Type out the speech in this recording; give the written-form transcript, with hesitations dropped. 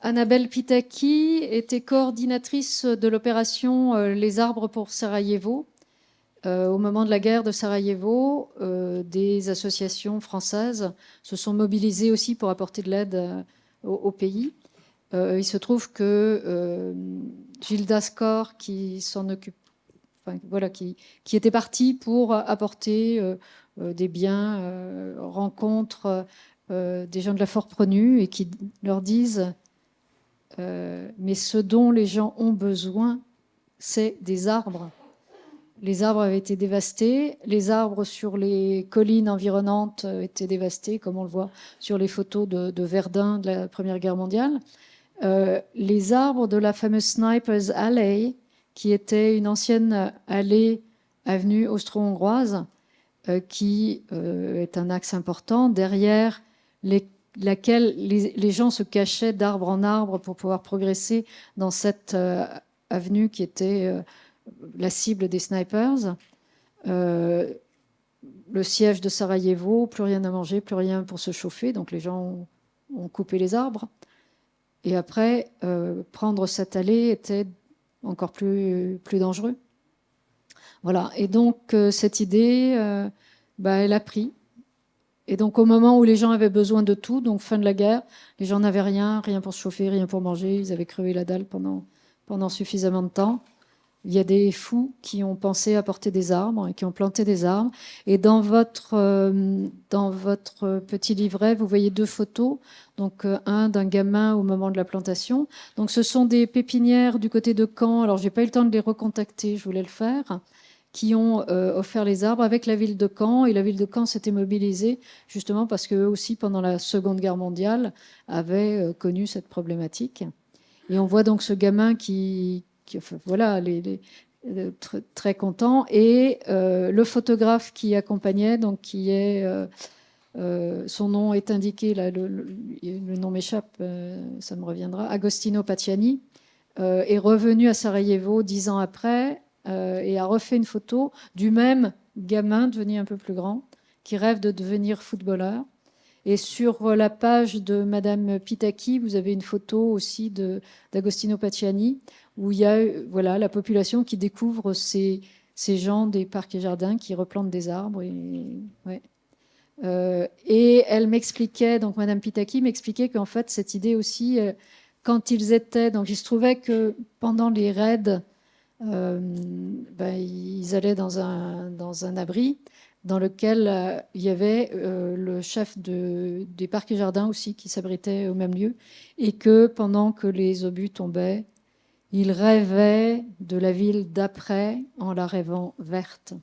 Annabelle Pitaki était coordinatrice de l'opération Les arbres pour Sarajevo. Au moment de la guerre de Sarajevo, des associations françaises se sont mobilisées aussi pour apporter de l'aide au pays. Il se trouve que Gilda Skor, qui s'en occupe, enfin, voilà, qui était partie pour apporter des biens, rencontre des gens de la Fort-Prenu et qui leur disent mais ce dont les gens ont besoin, c'est des arbres. Les arbres avaient été dévastés, les arbres sur les collines environnantes étaient dévastés, comme on le voit sur les photos de Verdun de la Première Guerre mondiale. Les arbres de la fameuse Snipers Alley, qui était une ancienne avenue austro-hongroise, qui est un axe important, derrière laquelle les gens se cachaient d'arbre en arbre pour pouvoir progresser dans cette avenue qui était la cible des snipers. Le siège de Sarajevo, plus rien à manger, plus rien pour se chauffer, donc les gens ont coupé les arbres. Et après, prendre cette allée était encore plus dangereux. Voilà, et donc cette idée, elle a pris. Et donc au moment où les gens avaient besoin de tout, donc fin de la guerre, les gens n'avaient rien pour se chauffer, rien pour manger, ils avaient crevé la dalle pendant suffisamment de temps. Il y a des fous qui ont pensé à porter des arbres et qui ont planté des arbres. Et dans votre petit livret, vous voyez 2 photos. Donc, un d'un gamin au moment de la plantation. Donc, ce sont des pépinières du côté de Caen. Alors, j'ai pas eu le temps de les recontacter, je voulais le faire, qui ont offert les arbres avec la ville de Caen. Et la ville de Caen s'était mobilisée justement parce qu'eux aussi, pendant la Seconde Guerre mondiale, avaient connu cette problématique. Et on voit donc ce gamin voilà, très, très content. Et le photographe qui accompagnait, donc qui est, son nom est indiqué, là, le nom m'échappe, ça me reviendra, Agostino Pacciani, est revenu à Sarajevo 10 ans après et a refait une photo du même gamin devenu un peu plus grand, qui rêve de devenir footballeur. Et sur la page de Madame Pitaki, vous avez une photo aussi d'Agostino Pacciani, où il y a voilà, la population qui découvre ces gens des parcs et jardins qui replantent des arbres. Et elle m'expliquait, donc Madame Pitaki m'expliquait qu'en fait, cette idée aussi, quand ils étaient, donc il se trouvait que pendant les raids, ils allaient dans un abri dans lequel il y avait le chef des parcs et jardins aussi qui s'abritait au même lieu, et que pendant que les obus tombaient, il rêvait de la ville d'après en la rêvant verte.